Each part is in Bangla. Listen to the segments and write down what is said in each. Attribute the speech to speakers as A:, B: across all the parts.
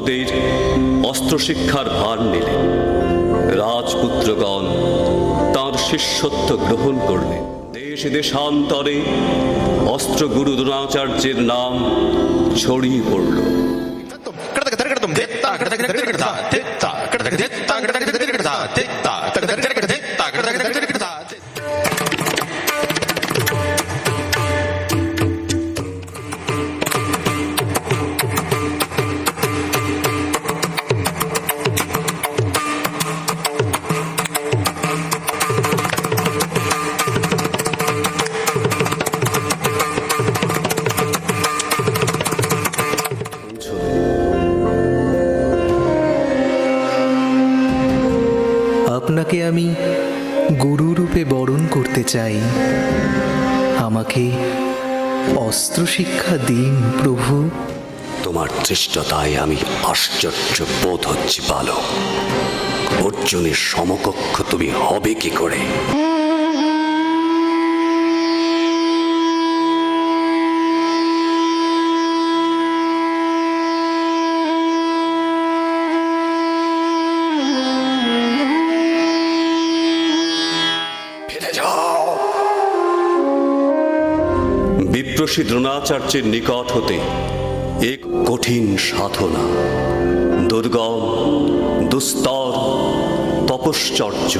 A: গুরুদের অস্ত্রশিক্ষার ভার নিলেন। রাজপুত্রগণ তাঁর শিষ্যত্ব গ্রহণ করলেন। দেশে দেশান্তরে অস্ত্রগুরু দ্রোণাচার্যের নাম ছড়িয়ে পড়ল।
B: আপনাকে আমি গুরুরূপে বরণ করতে চাই। আমাকে অস্ত্র শিক্ষা দিন প্রভু।
A: তোমার ধৃষ্টতায় আমি আশ্চর্য বোধ হচ্ছি বালক। অর্জুনের সমকক্ষ তুমি হবে কি করে? বিপ্রসী দ্রোণাচার্যের নিকট হতে এক কঠিন সাধনা, দুর্গম দুস্তর তপশ্চর্য।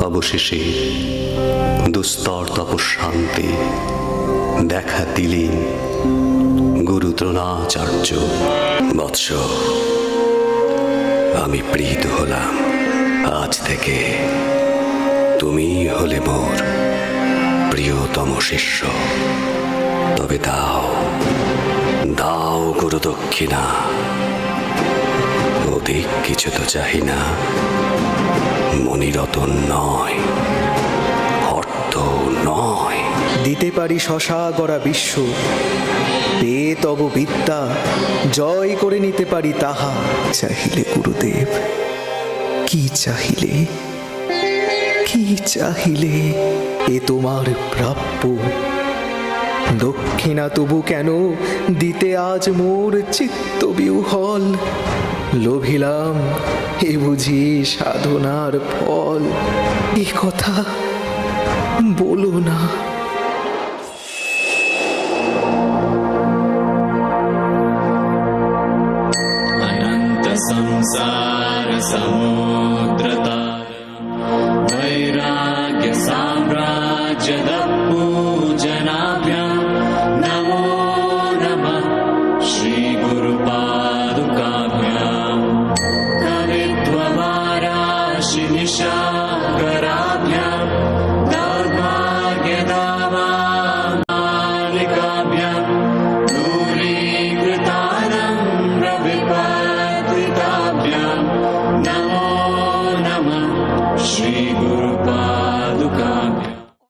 A: অবশেষে দুস্তর তপস্যান্তে দেখা দিলেন গুরু দ্রোণাচার্য। বৎস, আমি প্রীত হলাম। আজ থেকে তুমি হলে মোর প্রিয়তম শিষ্য। তবে দাও দাও গুরু দক্ষিণা। ভৌতিক কিছু তো চাহি না, মণিরতন নয়, অর্থ নয়।
B: দিতে পারি শশাগরা বিশ্ব, পেয়ে তব বিদ্যা জয় করে নিতে পারি তাহা। চাহিলে গুরুদেব, কি চাহিলে, কি চাহিলে? এ তোমার প্রাপ্য। দক্ষিণা তবু কেন দিতে আজ মোর চিত্ত বিহ্বল? লোভিলাম এ বুঝি সাধনার ফল। এ কথা বলো না।
C: अनंत संसार समुद्र तार वैराग्य